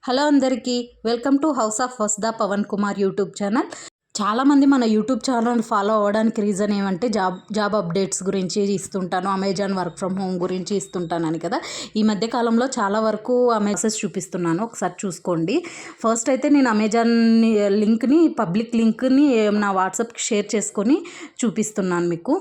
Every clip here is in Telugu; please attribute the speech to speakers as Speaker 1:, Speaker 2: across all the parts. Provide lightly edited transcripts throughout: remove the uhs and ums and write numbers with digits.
Speaker 1: హలో అందరికీ వెల్కమ్ టు హౌస్ ఆఫ్ వస్దా పవన్ కుమార్ యూట్యూబ్ ఛానల్. చాలామంది మన యూట్యూబ్ ఛానల్ ఫాలో అవ్వడానికి రీజన్ ఏమంటే జాబ్ అప్డేట్స్ గురించి ఇస్తుంటాను, అమెజాన్ వర్క్ ఫ్రమ్ హోమ్ గురించి ఇస్తుంటానని కదా. ఈ మధ్య కాలంలో చాలా వరకు ఆ మెసేజ్ చూపిస్తున్నాను, ఒకసారి చూసుకోండి. ఫస్ట్ అయితే నేను అమెజాన్ లింక్ని, పబ్లిక్ లింక్ని నా వాట్సాప్కి షేర్ చేసుకొని చూపిస్తున్నాను మీకు.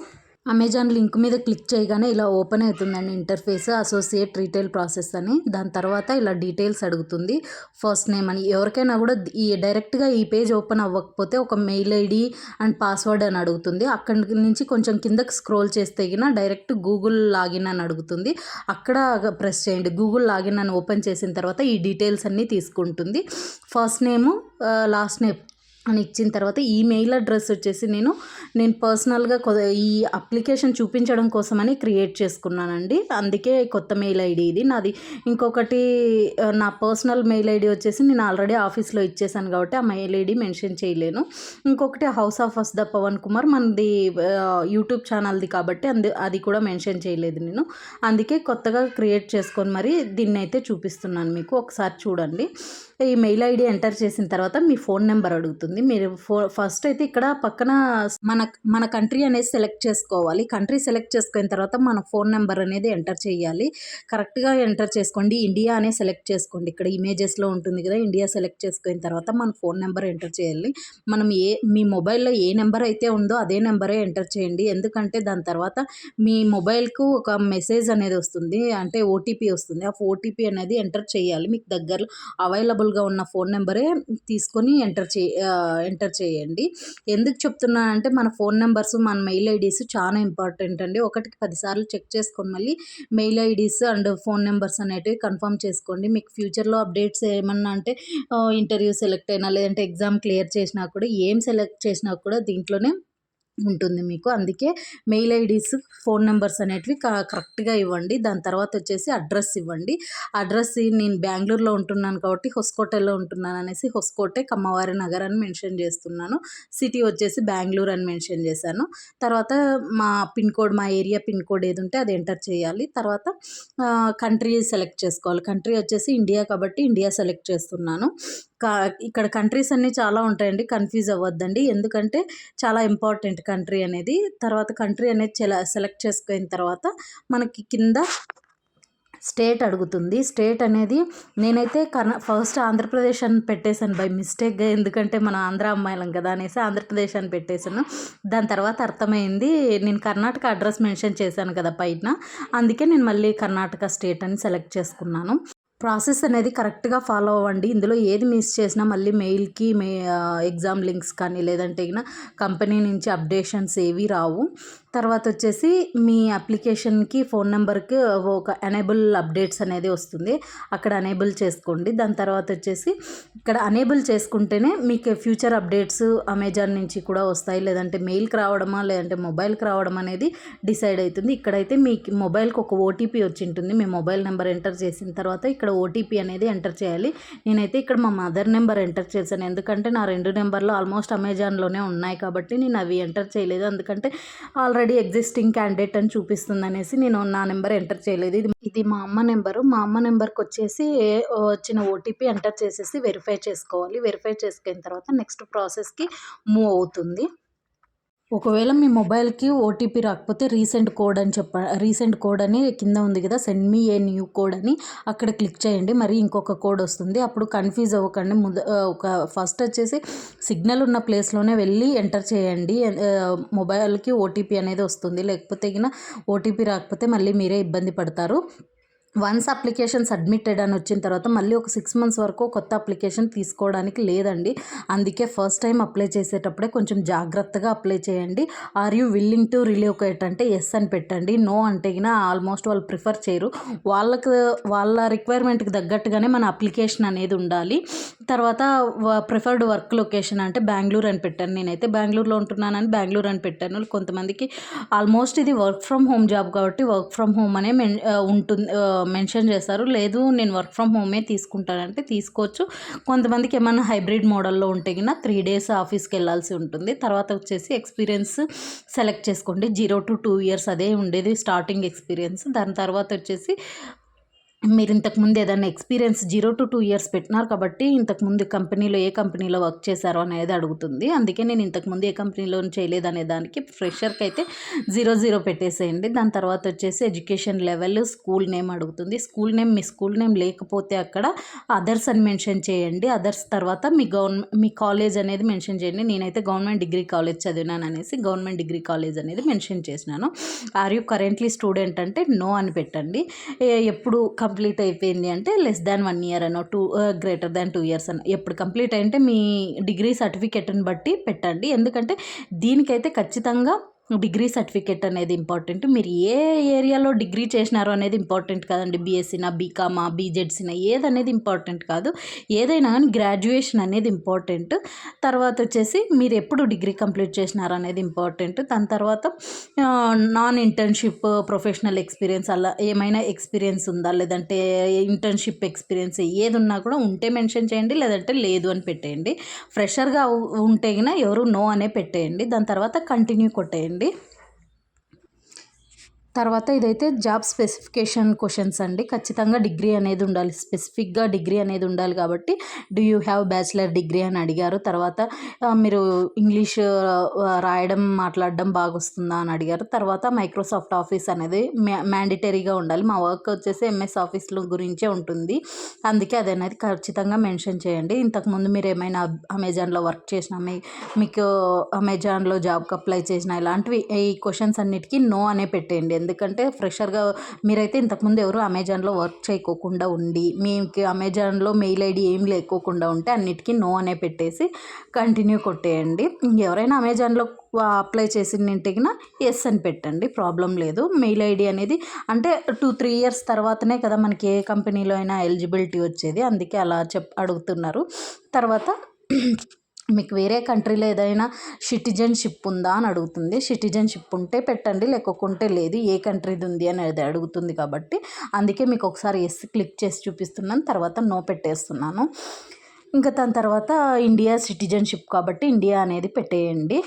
Speaker 1: అమెజాన్ లింక్ మీద క్లిక్ చేయగానే ఇలా ఓపెన్ అవుతుందండి ఇంటర్ఫేస్. అసోసియేట్ రీటైల్ ప్రాసెస్ అని. దాని తర్వాత ఇలా డీటెయిల్స్ అడుగుతుంది, ఫస్ట్ నేమ్ అని. ఎవరికైనా కూడా డైరెక్ట్గా ఈ పేజ్ ఓపెన్ అవ్వకపోతే ఒక మెయిల్ ఐడి అండ్ పాస్వర్డ్ అని అడుగుతుంది. అక్కడి నుంచి కొంచెం కిందకి స్క్రోల్ చేస్తే డైరెక్ట్ గూగుల్ లాగిన్ అని అడుగుతుంది. అక్కడ ప్రెస్ చేయండి. గూగుల్ లాగిన్ అని ఓపెన్ చేసిన తర్వాత ఈ డీటెయిల్స్ అన్నీ తీసుకుంటుంది. ఫస్ట్ నేము, లాస్ట్ నేమ్ అని ఇచ్చిన తర్వాత ఈ మెయిల్ అడ్రస్ వచ్చేసి నేను పర్సనల్గా ఈ అప్లికేషన్ చూపించడం కోసమని క్రియేట్ చేసుకున్నానండి. అందుకే కొత్త మెయిల్ ఐడి ఇది నాది. ఇంకొకటి నా పర్సనల్ మెయిల్ ఐడి వచ్చేసి నేను ఆల్రెడీ ఆఫీస్లో ఇచ్చేసాను కాబట్టి ఆ మెయిల్ ఐడి మెన్షన్ చేయలేను. ఇంకొకటి హౌస్ ఆఫ్ వస్దా పవన్ కుమార్ మనది యూట్యూబ్ ఛానల్ది కాబట్టి అది కూడా మెన్షన్ చేయలేదు నేను. అందుకే కొత్తగా క్రియేట్ చేసుకొని మరి దీన్ని అయితే చూపిస్తున్నాను మీకు. ఒకసారి చూడండి. ఈ మెయిల్ ఐడి ఎంటర్ చేసిన తర్వాత మీ ఫోన్ నెంబర్ అడుగుతుంది. మీరు ఫస్ట్ అయితే ఇక్కడ పక్కన మన కంట్రీ అనేది సెలెక్ట్ చేసుకోవాలి. కంట్రీ సెలెక్ట్ చేసుకున్న తర్వాత మన ఫోన్ నెంబర్ అనేది ఎంటర్ చేయాలి. కరెక్ట్గా ఎంటర్ చేసుకోండి. ఇండియా అనే సెలెక్ట్ చేసుకోండి. ఇక్కడ ఇమేజెస్లో ఉంటుంది కదా, ఇండియా సెలెక్ట్ చేసుకున్న తర్వాత మన ఫోన్ నెంబర్ ఎంటర్ చేయాలి. మనం మీ మొబైల్లో ఏ నెంబర్ అయితే ఉందో అదే నెంబరే ఎంటర్ చేయండి. ఎందుకంటే దాని తర్వాత మీ మొబైల్కు ఒక మెసేజ్ అనేది వస్తుంది, అంటే ఓటీపీ వస్తుంది. ఆ ఓటీపీ అనేది ఎంటర్ చేయాలి. మీకు దగ్గరలో అవైలబుల్గా ఉన్న ఫోన్ నెంబరే తీసుకొని ఎంటర్ చేయండి. ఎందుకు చెప్తున్నానంటే మన ఫోన్ నెంబర్స్, మన మెయిల్ ఐడీస్ చాలా ఇంపార్టెంట్ అండి. ఒకటికి 10 సార్లు చెక్ చేసుకొని మళ్ళీ mail IDs and phone numbers అనేటివి కన్ఫర్మ్ చేసుకోండి. మీకు ఫ్యూచర్లో అప్డేట్స్ ఏమన్నా అంటే ఇంటర్వ్యూ సెలెక్ట్ అయినా, లేదంటే ఎగ్జామ్ క్లియర్ చేసినా కూడా, ఏం సెలెక్ట్ చేసినా కూడా దీంట్లోనే ఉంటుంది మీకు. అందుకే మెయిల్ ఐడీస్, ఫోన్ నెంబర్స్ అనేటివి కరెక్ట్గా ఇవ్వండి. దాని తర్వాత వచ్చేసి అడ్రస్ ఇవ్వండి. అడ్రస్ నేను బెంగళూరులో ఉంటున్నాను కాబట్టి హొస్కోటెలో ఉంటున్నాను అనేసి హొస్కోటే కమ్మవారి నగర్ అని మెన్షన్ చేస్తున్నాను. సిటీ వచ్చేసి బెంగళూరు అని మెన్షన్ చేశాను. తర్వాత మా పిన్ కోడ్, మా ఏరియా పిన్ కోడ్ ఏది ఉంటే అది ఎంటర్ చేయాలి. తర్వాత కంట్రీ సెలెక్ట్ చేసుకోవాలి. కంట్రీ వచ్చేసి ఇండియా కాబట్టి ఇండియా సెలెక్ట్ చేస్తున్నాను. ఇక్కడ కంట్రీస్ అన్నీ చాలా ఉంటాయండి, కన్ఫ్యూజ్ అవ్వద్దండి. ఎందుకంటే చాలా ఇంపార్టెంట్ కంట్రీ అనేది. తర్వాత కంట్రీ అనేది సెలెక్ట్ చేసుకున్న తర్వాత మనకి కింద స్టేట్ అడుగుతుంది. స్టేట్ అనేది నేనైతే ఫస్ట్ ఆంధ్రప్రదేశ్ అని పెట్టేశాను బై మిస్టేక్గా. ఎందుకంటే మన ఆంధ్ర అమ్మాయిలం కదా అనేసి ఆంధ్రప్రదేశ్ అని పెట్టేశాను. దాని తర్వాత అర్థమైంది నేను కర్ణాటక అడ్రస్ మెన్షన్ చేశాను కదా పైన, అందుకే నేను మళ్ళీ కర్ణాటక స్టేట్ అని సెలెక్ట్ చేసుకున్నాను. ప్రాసెస్ అనేది కరెక్ట్గా ఫాలో అవ్వండి. ఇందులో ఏది మిస్ చేసినా మళ్ళీ మెయిల్కి ఎగ్జామ్ లింక్స్ కానీ, లేదంటే కంపెనీ నుంచి అప్డేషన్స్ ఏవి రావు. తర్వాత వచ్చేసి మీ అప్లికేషన్కి ఫోన్ నెంబర్కి ఒక ఎనేబుల్ అప్డేట్స్ అనేది వస్తుంది, అక్కడ ఎనేబుల్ చేసుకోండి. దాని తర్వాత వచ్చేసి ఇక్కడ ఎనేబుల్ చేసుకుంటేనే మీకు ఫ్యూచర్ అప్డేట్స్ అమెజాన్ నుంచి కూడా వస్తాయి, లేదంటే మెయిల్కి రావడమా లేదంటే మొబైల్కి రావడం అనేది డిసైడ్ అవుతుంది. ఇక్కడైతే మీకు మొబైల్కి ఒక ఓటీపీ వచ్చి ఉంటుంది. మీ మొబైల్ నెంబర్ ఎంటర్ చేసిన తర్వాత ఇక్కడ ఓటీపీ అనేది ఎంటర్ చేయాలి. నేనైతే ఇక్కడ మా మదర్ నెంబర్ ఎంటర్ చేశాను. ఎందుకంటే నా 2 నెంబర్లు ఆల్మోస్ట్ అమెజాన్లోనే ఉన్నాయి కాబట్టి నేను అవి ఎంటర్ చేయలేదు. ఎందుకంటే ఆల్రెడీ ఎగ్జిస్టింగ్ క్యాండిడేట్ అని చూపిస్తుంది అనేసి నేను నా నెంబర్ ఎంటర్ చేయలేదు. ఇది మా అమ్మ నెంబరు. మా అమ్మ నెంబర్కి వచ్చేసి వచ్చిన ఓటీపీ ఎంటర్ చేసేసి వెరిఫై చేసుకోవాలి. వెరిఫై చేసుకున్న తర్వాత నెక్స్ట్ ప్రాసెస్కి మూవ్ అవుతుంది. ఒకవేళ మీ మొబైల్కి ఓటీపీ రాకపోతే రీసెంట్ కోడ్ అని కింద ఉంది కదా, send me a new code అని, అక్కడ క్లిక్ చేయండి. మరి ఇంకొక కోడ్ వస్తుంది. అప్పుడు కన్ఫ్యూజ్ అవ్వకండి. ఫస్ట్ వచ్చేసి సిగ్నల్ ఉన్న ప్లేస్లోనే వెళ్ళి ఎంటర్ చేయండి. మొబైల్కి ఓటీపీ అనేది వస్తుంది. లేకపోతే ఓటీపీ రాకపోతే మళ్ళీ మీరే ఇబ్బంది పడతారు. వన్స్ అప్లికేషన్ సబ్మిటెడ్ అని వచ్చిన తర్వాత మళ్ళీ ఒక 6 months వరకు కొత్త అప్లికేషన్ తీసుకోవడానికి లేదండి. అందుకే ఫస్ట్ టైం అప్లై చేసేటప్పుడే కొంచెం జాగ్రత్తగా అప్లై చేయండి. Are you willing to relocate అంటే ఎస్ అని పెట్టండి. నో అంటే ఆల్మోస్ట్ వాళ్ళు ప్రిఫర్ చేయరు. వాళ్ళ రిక్వైర్మెంట్కి తగ్గట్టుగానే మన అప్లికేషన్ అనేది ఉండాలి. తర్వాత ప్రిఫర్డ్ వర్క్ లొకేషన్ అంటే బెంగళూరు అని పెట్టాను. నేనైతే బెంగళూరులో ఉంటున్నానని బెంగళూరు అని పెట్టాను. కొంతమందికి ఆల్మోస్ట్ ఇది వర్క్ ఫ్రమ్ హోమ్ జాబ్ కాబట్టి వర్క్ ఫ్రమ్ హోమ్ అనే ఉంటుంది, మెన్షన్ చేస్తారు. లేదు నేను వర్క్ ఫ్రమ్ హోమే తీసుకుంటానంటే తీసుకోవచ్చు. కొంతమందికి ఏమన్నా హైబ్రిడ్ మోడల్లో ఉంటే 3 days ఆఫీస్కి వెళ్ళాల్సి ఉంటుంది. తర్వాత వచ్చేసి ఎక్స్పీరియన్స్ సెలెక్ట్ చేసుకోండి. 0 to 2 years అదే ఉండేది స్టార్టింగ్ ఎక్స్పీరియన్స్. దాని తర్వాత వచ్చేసి మీరు ఇంతకుముందు ఏదైనా ఎక్స్పీరియన్స్ 0-2 ఇయర్స్ పెట్టినారు కాబట్టి ఇంతకుముందు కంపెనీలో ఏ కంపెనీలో వర్క్ చేశారో అనేది అడుగుతుంది. అందుకే నేను ఇంతకుముందు ఏ కంపెనీలో చేయలేదనే దానికి ఫ్రెషర్కి అయితే 0 పెట్టేసేయండి. దాని తర్వాత వచ్చేసి ఎడ్యుకేషన్ లెవెల్, స్కూల్ నేమ్ అడుగుతుంది. స్కూల్ నేమ్ మీ స్కూల్ నేమ్ లేకపోతే అక్కడ అదర్స్ అని మెన్షన్ చేయండి. అదర్స్ తర్వాత మీ కాలేజ్ అనేది మెన్షన్ చేయండి. నేనైతే గవర్నమెంట్ డిగ్రీ కాలేజ్ చదివినాను అనేసి గవర్నమెంట్ డిగ్రీ కాలేజ్ అనేది మెన్షన్ చేసినాను. ఆర్ యూ కరెంట్లీ స్టూడెంట్ అంటే నో అని పెట్టండి. ఎప్పుడు కంప్లీట్ అయిపోయింది అంటే less than 1 ఇయర్ అనో greater than 2 ఇయర్స్ అని ఎప్పుడు కంప్లీట్ అయింటే మీ డిగ్రీ సర్టిఫికేట్ని బట్టి పెట్టండి. ఎందుకంటే దీనికైతే ఖచ్చితంగా డిగ్రీ సర్టిఫికేట్ అనేది ఇంపార్టెంట్. మీరు ఏ ఏరియాలో డిగ్రీ చేసినారో అనేది ఇంపార్టెంట్ కాదండి. బీఎస్సీనా, బీకామా, బీజెడ్సీనా ఏదనేది ఇంపార్టెంట్ కాదు. ఏదైనా కానీ గ్రాడ్యుయేషన్ అనేది ఇంపార్టెంట్. తర్వాత వచ్చేసి మీరు ఎప్పుడు డిగ్రీ కంప్లీట్ చేసినారు అనేది ఇంపార్టెంట్. దాని తర్వాత నాన్ ఇంటర్న్షిప్, ప్రొఫెషనల్ ఎక్స్పీరియన్స్ అలా ఏమైనా ఎక్స్పీరియన్స్ ఉందా, లేదంటే ఇంటర్న్షిప్ ఎక్స్పీరియన్స్ ఏది ఉన్నా కూడా ఉంటే మెన్షన్ చేయండి, లేదంటే లేదు అని పెట్టేయండి. ఫ్రెషర్గా ఉంటే గిన ఎవరు నో అనే పెట్టేయండి. దాని తర్వాత కంటిన్యూ కొట్టేయండి. తర్వాత ఇదైతే జాబ్ స్పెసిఫికేషన్ క్వశ్చన్స్ అండి. ఖచ్చితంగా డిగ్రీ అనేది ఉండాలి, స్పెసిఫిక్గా డిగ్రీ అనేది ఉండాలి. కాబట్టి do you have bachelor degree అని అడిగారు. తర్వాత మీరు ఇంగ్లీష్ రాయడం మాట్లాడడం బాగా వస్తుందా అని అడిగారు. తర్వాత మైక్రోసాఫ్ట్ ఆఫీస్ అనేది మ్యాండేటరీగా ఉండాలి. మా వర్క్ వచ్చేసి ఎంఎస్ ఆఫీస్లో గురించే ఉంటుంది, అందుకే అది అనేది ఖచ్చితంగా మెన్షన్ చేయండి. ఇంతకుముందు మీరు ఏమైనా అమెజాన్లో వర్క్ చేసినా, మీకు అమెజాన్లో జాబ్కి అప్లై చేసిన ఇలాంటివి ఈ క్వశ్చన్స్ అన్నిటికీ నో అనే పెట్టేయండి. ఎందుకంటే ఫ్రెషర్గా మీరైతే ఇంతకుముందు ఎవరు అమెజాన్లో వర్క్ చేయకోకుండా ఉండి మీకు అమెజాన్లో మెయిల్ ఐడి ఏం లేకోకుండా ఉంటే అన్నిటికీ నో అనే పెట్టేసి కంటిన్యూ కొట్టేయండి. ఎవరైనా అమెజాన్లో అప్లై చేసిందింటికిన ఎస్ అని పెట్టండి, ప్రాబ్లం లేదు. మెయిల్ ఐడి అనేది అంటే 2-3 ఇయర్స్ తర్వాతనే కదా మనకి ఏ కంపెనీలో అయినా ఎలిజిబిలిటీ వచ్చేది, అందుకే అలా అడుగుతున్నారు. తర్వాత మీకు వేరే కంట్రీలో ఏదైనా సిటిజన్షిప్ ఉందా అని అడుగుతుంది. సిటిజన్షిప్ ఉంటే పెట్టండి, లేకుంటే లేదు. ఏ కంట్రీది ఉంది అనేది అడుగుతుంది కాబట్టి అందుకే మీకు ఒకసారి ఎస్ క్లిక్ చేసి చూపిస్తున్నాను, తర్వాత నో పెట్టేస్తున్నాను. ఇంకా దాని తర్వాత ఇండియా సిటిజన్షిప్ కాబట్టి ఇండియా అనేది పెట్టేయండి.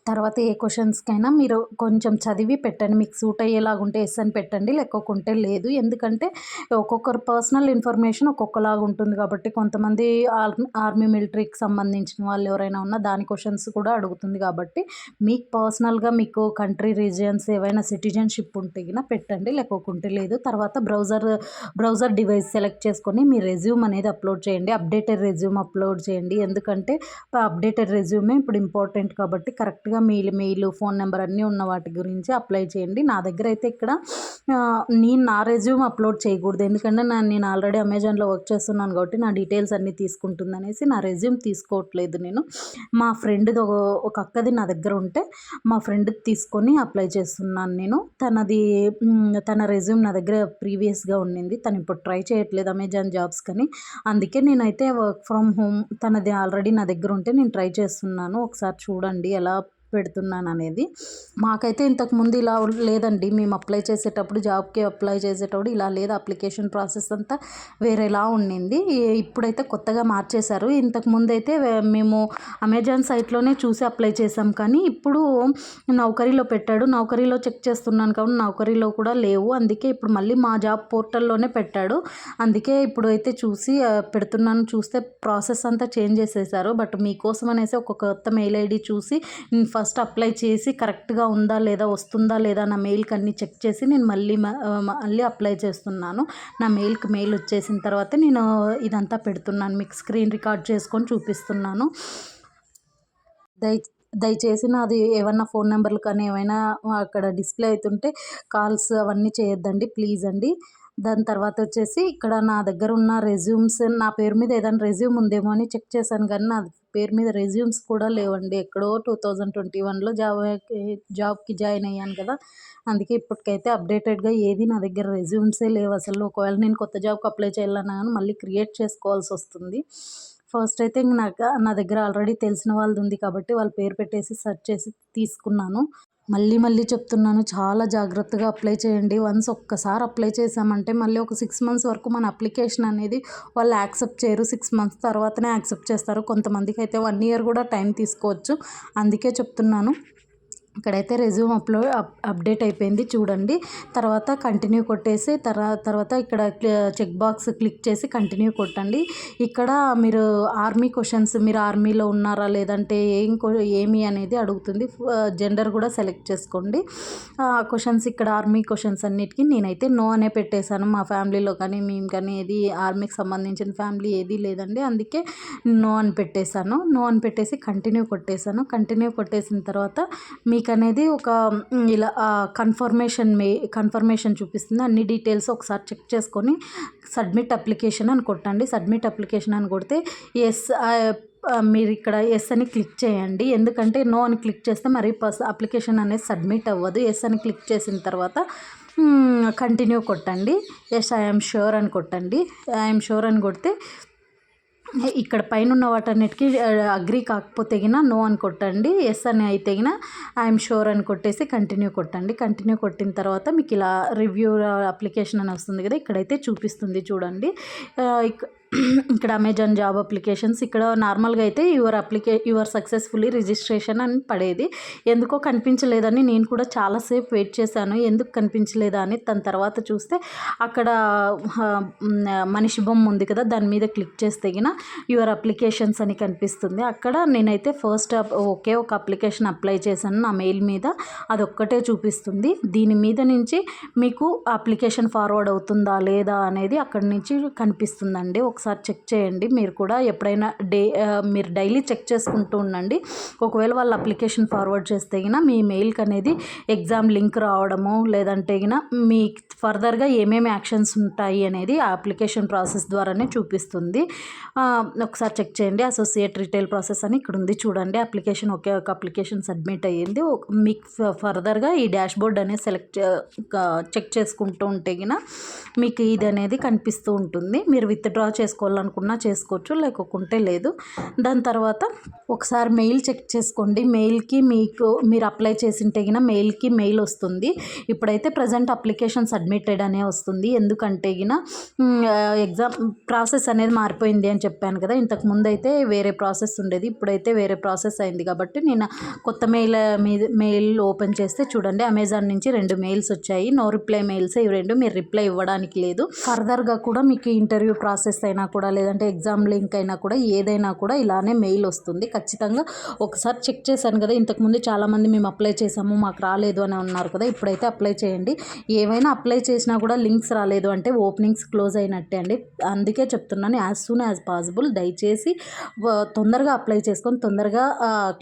Speaker 1: తర్వాత ఏ క్వశ్చన్స్కైనా మీరు కొంచెం చదివి పెట్టండి. మీకు సూట్ అయ్యేలాగుంటే ఎస్ అని పెట్టండి, లేకుంటే లేదు. ఎందుకంటే ఒక్కొక్కరు పర్సనల్ ఇన్ఫర్మేషన్ ఒక్కొక్కలాగా ఉంటుంది కాబట్టి కొంతమంది ఆర్మీ మిలిటరీకి సంబంధించిన వాళ్ళు ఎవరైనా ఉన్నా దాని క్వశ్చన్స్ కూడా అడుగుతుంది. కాబట్టి మీకు పర్సనల్గా మీకు కంట్రీ రీజియన్స్ ఏవైనా సిటిజన్షిప్ ఉంటే గిన పెట్టండి, లేకుంటే లేదు. తర్వాత బ్రౌజర్ డివైస్ సెలెక్ట్ చేసుకొని మీ రెజ్యూమ్ అనేది అప్లోడ్ చేయండి. అప్డేటెడ్ రెజ్యూమ్ అప్లోడ్ చేయండి. ఎందుకంటే అప్డేటెడ్ రెజ్యూమే ఇప్పుడు ఇంపార్టెంట్ కాబట్టి కరెక్ట్గా మెయిల్, ఫోన్ నెంబర్ అన్నీ ఉన్న వాటి గురించి అప్లై చేయండి. నా దగ్గర అయితే ఇక్కడ నేను నా రెజ్యూమ్ అప్లోడ్ చేయకూడదు, ఎందుకంటే నేను ఆల్రెడీ అమెజాన్లో వర్క్ చేస్తున్నాను కాబట్టి నా డీటెయిల్స్ అన్నీ తీసుకుంటుంది అనేసి నా రెజ్యూమ్ తీసుకోవట్లేదు. నేను మా ఫ్రెండ్ది ఒక అక్కది నా దగ్గర ఉంటే మా ఫ్రెండ్ది తీసుకొని అప్లై చేస్తున్నాను. నేను తన రెజ్యూమ్ నా దగ్గర ప్రీవియస్గా ఉండింది, తను ఇప్పుడు ట్రై చేయట్లేదు అమెజాన్ జాబ్స్ కానీ. అందుకే నేనైతే వర్క్ ఫ్రమ్ హోమ్ తనది ఆల్రెడీ నా దగ్గర ఉంటే నేను ట్రై చేస్తున్నాను. ఒకసారి చూడండి ఎలా పెడుతున్నాను అనేది. మాకైతే ఇంతకుముందు ఇలా లేదండి. మేము అప్లై చేసేటప్పుడు జాబ్కి అప్లై చేసేటప్పుడు ఇలా లేదు, అప్లికేషన్ ప్రాసెస్ అంతా వేరేలా ఉండింది. ఇప్పుడైతే కొత్తగా మార్చేశారు. ఇంతకుముందు అయితే మేము అమెజాన్ సైట్లోనే చూసి అప్లై చేసాం, కానీ ఇప్పుడు నౌకరీలో పెట్టాడు. నౌకరీలో చెక్ చేస్తున్నాను కాబట్టి నౌకరీలో కూడా లేవు. అందుకే ఇప్పుడు మళ్ళీ మా జాబ్ పోర్టల్లోనే పెట్టాడు. అందుకే ఇప్పుడు అయితే చూసి పెడుతున్నాను. చూస్తే ప్రాసెస్ అంతా చేంజ్ చేసేసారు. బట్ మీకోసం అనేసి ఒక కొత్త మెయిల్ ఐడి చూసి ఫస్ట్ అప్లై చేసి కరెక్ట్గా ఉందా లేదా, వస్తుందా లేదా నా మెయిల్కి అన్నీ చెక్ చేసి నేను మళ్ళీ అప్లై చేస్తున్నాను. నా మెయిల్కి మెయిల్ వచ్చేసిన తర్వాత నేను ఇదంతా పెడుతున్నాను, మీకు స్క్రీన్ రికార్డ్ చేసుకొని చూపిస్తున్నాను. దయచేసి నాది ఏమన్నా ఫోన్ నెంబర్లు కానీ ఏమైనా అక్కడ డిస్ప్లే అవుతుంటే కాల్స్ అవన్నీ చేయొద్దండి ప్లీజ్ అండి. దాని తర్వాత వచ్చేసి ఇక్కడ నా దగ్గర ఉన్న రెజ్యూమ్స్, నా పేరు మీద ఏదైనా రెజ్యూమ్ ఉందేమో అని చెక్ చేశాను, కానీ నా పేరు మీద రెజ్యూమ్స్ కూడా లేవండి. ఎక్కడో 2021లో జాబ్కి జాయిన్ అయ్యాను కదా, అందుకే ఇప్పటికైతే అప్డేటెడ్గా ఏది నా దగ్గర రెజ్యూమ్సే లేవు అసలు. ఒకవేళ నేను కొత్త జాబ్కి అప్లై చేయాలన్నా కానీ మళ్ళీ క్రియేట్ చేసుకోవాల్సి వస్తుంది. ఫస్ట్ అయితే నా దగ్గర ఆల్రెడీ తెలిసిన వాళ్ళది ఉంది కాబట్టి వాళ్ళ పేరు పెట్టేసి సెర్చ్ చేసి తీసుకున్నాను. మళ్ళీ చెప్తున్నాను, చాలా జాగ్రత్తగా అప్లై చేయండి. వన్స్ ఒక్కసారి అప్లై చేసామంటే మళ్ళీ ఒక 6 months వరకు మన అప్లికేషన్ అనేది వాళ్ళు యాక్సెప్ట్ చేయరు. 6 months తర్వాతనే యాక్సెప్ట్ చేస్తారు. కొంతమందికి అయితే 1 year కూడా టైం తీసుకోవచ్చు. అందుకే చెప్తున్నాను, ఇక్కడైతే రెజ్యూమ్ అప్డేట్ అయిపోయింది చూడండి. తర్వాత కంటిన్యూ కొట్టేసి తర్వాత ఇక్కడ చెక్ బాక్స్ క్లిక్ చేసి కంటిన్యూ కొట్టండి. ఇక్కడ మీరు ఆర్మీ క్వశ్చన్స్, మీరు ఆర్మీలో ఉన్నారా లేదంటే ఏమి అనేది అడుగుతుంది. జెండర్ కూడా సెలెక్ట్ చేసుకోండి. క్వశ్చన్స్ ఇక్కడ ఆర్మీ క్వశ్చన్స్ అన్నిటికీ నేనైతే నో అనే పెట్టేశాను. మా ఫ్యామిలీలో కానీ మేము కానీ ఏది ఆర్మీకి సంబంధించిన ఫ్యామిలీ ఏది లేదండి, అందుకే నో అని పెట్టేశాను. నో అని పెట్టేసి కంటిన్యూ కొట్టేశాను. కంటిన్యూ కొట్టేసిన తర్వాత మీకు అనేది ఒక ఇలా కన్ఫర్మేషన్ చూపిస్తుంది. అన్ని డీటెయిల్స్ ఒకసారి చెక్ చేసుకొని సబ్మిట్ అప్లికేషన్ అని కొట్టండి. సబ్మిట్ అప్లికేషన్ అని కొడితే ఎస్, మీరు ఇక్కడ ఎస్ అని క్లిక్ చేయండి. ఎందుకంటే నో అని క్లిక్ చేస్తే మరి అప్లికేషన్ అనేది సబ్మిట్ అవ్వదు. ఎస్ అని క్లిక్ చేసిన తర్వాత కంటిన్యూ కొట్టండి. ఎస్ ఐఎమ్ ష్యూర్ అని కొట్టండి. ఐఎమ్ ష్యూర్ అని కొడితే ఇక్కడ పైన ఉన్న వాటన్నిటికీ అగ్రీ కాకపోతే గిన నో అని కొట్టండి. ఎస్ అని అయితే గిన ఐఎమ్ షూర్ అని కొట్టేసి కంటిన్యూ కొట్టండి. కంటిన్యూ కొట్టిన తర్వాత మీకు ఇలా రివ్యూ అప్లికేషన్ అని వస్తుంది కదా, ఇక్కడైతే చూపిస్తుంది చూడండి. ఇక్కడ అమెజాన్ జాబ్ అప్లికేషన్స్, ఇక్కడ నార్మల్గా అయితే యువర్ సక్సెస్ఫుల్లీ రిజిస్ట్రేషన్ అని పడేది. ఎందుకో కనిపించలేదని నేను కూడా చాలాసేపు వెయిట్ చేశాను, ఎందుకు కనిపించలేదా అని. దాని తర్వాత చూస్తే అక్కడ మనిషి బొమ్మ ఉంది కదా, దాని మీద క్లిక్ చేస్తే గిన యువర్ అప్లికేషన్స్ అని కనిపిస్తుంది. అక్కడ నేనైతే ఫస్ట్ ఒకే ఒక అప్లికేషన్ అప్లై చేశాను నా మెయిల్ మీద, అదొక్కటే చూపిస్తుంది. దీని మీద నుంచి మీకు అప్లికేషన్ ఫార్వర్డ్ అవుతుందా లేదా అనేది అక్కడి నుంచి కనిపిస్తుందండి. ఒకసారి చెక్ చేయండి. మీరు కూడా ఎప్పుడైనా మీరు డైలీ చెక్ చేసుకుంటూ ఉండండి. ఒకవేళ వాళ్ళ అప్లికేషన్ ఫార్వర్డ్ చేస్తే గిన మీ మెయిల్కి అనేది ఎగ్జామ్ లింక్ రావడము, లేదంటే గిన మీ ఫర్దర్గా ఏమేమి యాక్షన్స్ ఉంటాయి అనేది ఆ అప్లికేషన్ ప్రాసెస్ ద్వారానే చూపిస్తుంది. ఒకసారి చెక్ చేయండి. అసోసియేట్ రిటైల్ ప్రాసెస్ అని ఇక్కడ ఉంది చూడండి. అప్లికేషన్ ఒకే ఒక అప్లికేషన్ సబ్మిట్ అయ్యింది. మీకు ఫర్దర్గా ఈ డాష్ బోర్డ్ అనేది చెక్ చేసుకుంటూ ఉంటే గిన మీకు ఇది అనేది కనిపిస్తూ ఉంటుంది. మీరు విత్డ్రా చేసుకోవాలనుకున్నా చేసుకోవచ్చు, లేకుంటే లేదు. దాని తర్వాత ఒకసారి మెయిల్ చెక్ చేసుకోండి. మెయిల్కి మీరు అప్లై చేసింటే గిన మెయిల్కి మెయిల్ వస్తుంది. ఇప్పుడైతే ప్రజెంట్ అప్లికేషన్ సబ్మిటెడ్ అనే వస్తుంది. ఎందుకంటే గిన ఎగ్జామ్ ప్రాసెస్ అనేది మారిపోయింది అని చెప్పాను కదా, ఇంతకు ముందు అయితే వేరే ప్రాసెస్ ఉండేది, ఇప్పుడైతే వేరే ప్రాసెస్ అయింది. కాబట్టి నేను కొత్త మెయిల్ ఓపెన్ చేస్తే చూడండి, అమెజాన్ నుంచి 2 మెయిల్స్ వచ్చాయి. నో రిప్లై మెయిల్స్ ఇవి 2, మీరు రిప్లై ఇవ్వడానికి లేదు. ఫర్దర్గా కూడా మీకు ఇంటర్వ్యూ ప్రాసెస్ అయినా కూడా లేదంటే ఎగ్జామ్ లింక్ అయినా కూడా ఏదైనా కూడా ఇలానే మెయిల్ వస్తుంది. ఖచ్చితంగా ఒకసారి చెక్ చేశాను కదా, ఇంతకుముందు చాలామంది మేము అప్లై చేసాము మాకు రాలేదు అని అన్నారు కదా, ఇప్పుడైతే అప్లై చేయండి. ఏవైనా అప్లై చేసినా కూడా లింక్స్ రాలేదు అంటే ఓపెనింగ్స్ క్లోజ్ అయినట్టే అండి. అందుకే చెప్తున్నాను, యాజ్ సూన్ యాజ్ పాసిబుల్ దయచేసి తొందరగా అప్లై చేసుకొని తొందరగా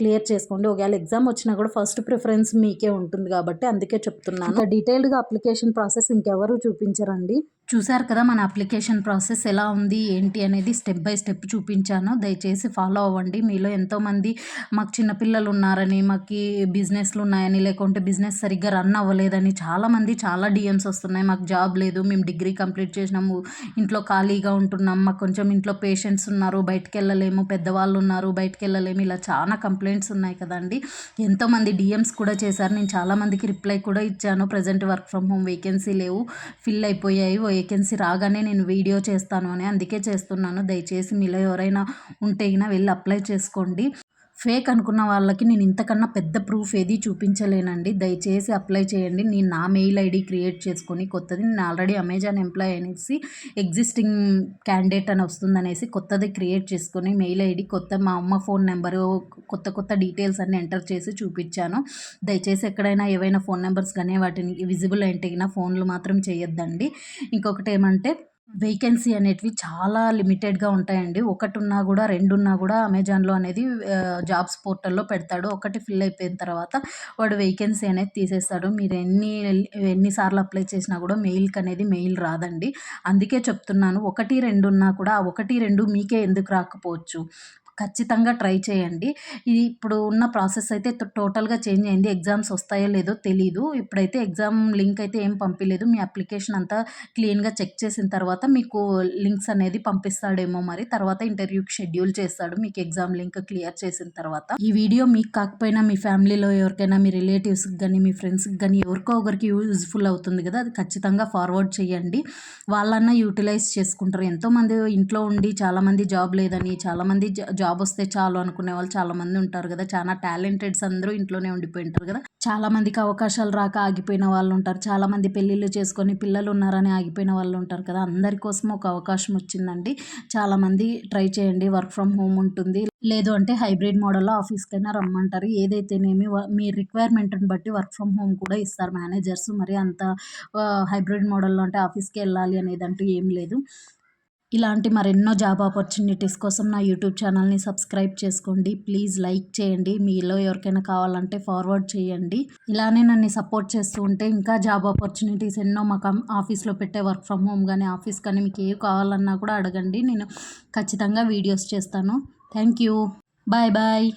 Speaker 1: క్లియర్ చేసుకోండి. ఒకవేళ ఎగ్జామ్ వచ్చినా కూడా ఫస్ట్ ప్రిఫరెన్స్ మీకే ఉంటుంది కాబట్టి అందుకే చెప్తున్నాను. డీటెయిల్డ్గా అప్లికేషన్ ప్రాసెస్ ఇంకెవరు చూపించరండి. చూశారు కదా మన అప్లికేషన్ ప్రాసెస్ ఎలా ఉంది ఏంటి అనేది స్టెప్ బై స్టెప్ చూపించాను. దయచేసి ఫాలో అవ్వండి. మీలో ఎంతోమంది మాకు చిన్నపిల్లలు ఉన్నారని, మాకు బిజినెస్లు ఉన్నాయని, లేకుంటే బిజినెస్ సరిగ్గా రన్ అవ్వలేదని చాలామంది చాలా డిఎమ్స్ వస్తున్నాయి. మాకు జాబ్ లేదు, మేము డిగ్రీ కంప్లీట్ చేసినాము, ఇంట్లో ఖాళీగా ఉంటున్నాం, మాకు కొంచెం ఇంట్లో పేషెంట్స్ ఉన్నారు, బయటకు వెళ్ళలేము, పెద్దవాళ్ళు ఉన్నారు బయటకు వెళ్ళలేము, ఇలా చాలా కంప్లైంట్స్ ఉన్నాయి కదండి. ఎంతోమంది డిఎమ్స్ కూడా చేశారు. నేను చాలామందికి రిప్లై కూడా ఇచ్చాను. Present work from home vacancy లేవు, ఫిల్ అయిపోయాయి, వేకెన్సీ రాగానే నేను వీడియో చేస్తాను అని అందుకే చేస్తున్నాను. దయచేసి మీలో ఎవరైనా ఉంటే గిన వెళ్ళి అప్లై చేసుకోండి. ఫేక్ అనుకున్న వాళ్ళకి నేను ఇంతకన్నా పెద్ద ప్రూఫ్ ఏది చూపించలేనండి. దయచేసి అప్లై చేయండి. నేను నా మెయిల్ ఐడి క్రియేట్ చేసుకొని కొత్తది, నేను ఆల్రెడీ అమెజాన్ ఎంప్లాయ్ అనేసి ఎగ్జిస్టింగ్ క్యాండిడేట్ అని వస్తుందనేసి కొత్తది క్రియేట్ చేసుకొని మెయిల్ ఐడి మా అమ్మ ఫోన్ నెంబరు కొత్త డీటెయిల్స్ అన్నీ ఎంటర్ చేసి చూపించాను. దయచేసి ఎక్కడైనా ఏవైనా ఫోన్ నెంబర్స్ కానీ వాటిని విజిబుల్ అయితే ఫోన్లు మాత్రం చేయొద్దండి. ఇంకొకటి ఏమంటే వేకెన్సీ అనేటివి చాలా లిమిటెడ్గా ఉంటాయండి. 1 ఉన్నా కూడా 2 ఉన్నా కూడా అమెజాన్లో అనేది జాబ్స్ పోర్టల్లో పెడతాడు. ఒకటి ఫిల్ అయిపోయిన తర్వాత వాడు వేకెన్సీ అనేది తీసేస్తాడు. మీరు ఎన్నిసార్లు అప్లై చేసినా కూడా మెయిల్కి అనేది మెయిల్ రాదండి. అందుకే చెప్తున్నాను, 1, 2 ఉన్నా కూడా ఆ 1, 2 మీకే ఎందుకు రాకపోవచ్చు. ఖచ్చితంగా ట్రై చేయండి. ఇది ఇప్పుడు ఉన్న ప్రాసెస్ అయితే టోటల్గా చేంజ్ అయింది. ఎగ్జామ్స్ వస్తాయో లేదో తెలీదు. ఇప్పుడైతే ఎగ్జామ్ లింక్ అయితే ఏం పంపించలేదు. మీ అప్లికేషన్ అంతా క్లీన్గా చెక్ చేసిన తర్వాత మీకు లింక్స్ అనేది పంపిస్తాడేమో, మరి తర్వాత ఇంటర్వ్యూకి షెడ్యూల్ చేస్తాడు మీకు ఎగ్జామ్ లింక్ క్లియర్ చేసిన తర్వాత. ఈ వీడియో మీకు కాకపోయినా మీ ఫ్యామిలీలో ఎవరికైనా, మీ రిలేటివ్స్కి కానీ మీ ఫ్రెండ్స్కి కానీ ఎవరికో ఒకరికి యూజ్ఫుల్ అవుతుంది కదా, అది ఖచ్చితంగా ఫార్వర్డ్ చేయండి. వాళ్ళన్నా యూటిలైజ్ చేసుకుంటారు. ఎంతోమంది ఇంట్లో ఉండి చాలామంది జాబ్ లేదని, చాలామంది జాబ్ జాబ్ వస్తే చాలు అనుకునే వాళ్ళు చాలామంది ఉంటారు కదా. చాలా టాలెంటెడ్స్ అందరూ ఇంట్లోనే ఉండిపోయి ఉంటారు కదా. చాలామందికి అవకాశాలు రాక ఆగిపోయిన వాళ్ళు ఉంటారు. చాలామంది పెళ్ళిళ్ళు చేసుకొని పిల్లలు ఉన్నారని ఆగిపోయిన వాళ్ళు ఉంటారు కదా. అందరి కోసం ఒక అవకాశం వచ్చిందండి. చాలామంది ట్రై చేయండి. వర్క్ ఫ్రమ్ హోమ్ ఉంటుంది, లేదు అంటే హైబ్రిడ్ మోడల్లో ఆఫీస్కైనా రమ్మంటారు. ఏదైతేనేమి మీ రిక్వైర్మెంట్ని బట్టి వర్క్ ఫ్రమ్ హోమ్ కూడా ఇస్తారు మేనేజర్స్. మరి అంత హైబ్రిడ్ మోడల్లో అంటే ఆఫీస్కి వెళ్ళాలి అనేదంటూ ఏం లేదు. ఇలాంటి మరెన్నో జాబ్ ఆపర్చునిటీస్ కోసం నా యూట్యూబ్ ఛానల్ని సబ్స్క్రైబ్ చేసుకోండి. ప్లీజ్ లైక్ చేయండి. మీలో ఎవరికైనా కావాలంటే ఫార్వర్డ్ చేయండి. ఇలానే నన్ను సపోర్ట్ చేస్తూ ఉంటే ఇంకా జాబ్ ఆపర్చునిటీస్ ఎన్నో మాకు ఆఫీస్లో పెట్టే వర్క్ ఫ్రమ్ హోమ్ కానీ ఆఫీస్ కానీ మీకు ఏవి కావాలన్నా కూడా అడగండి. నేను ఖచ్చితంగా వీడియోస్ చేస్తాను. Thank you. Bye bye.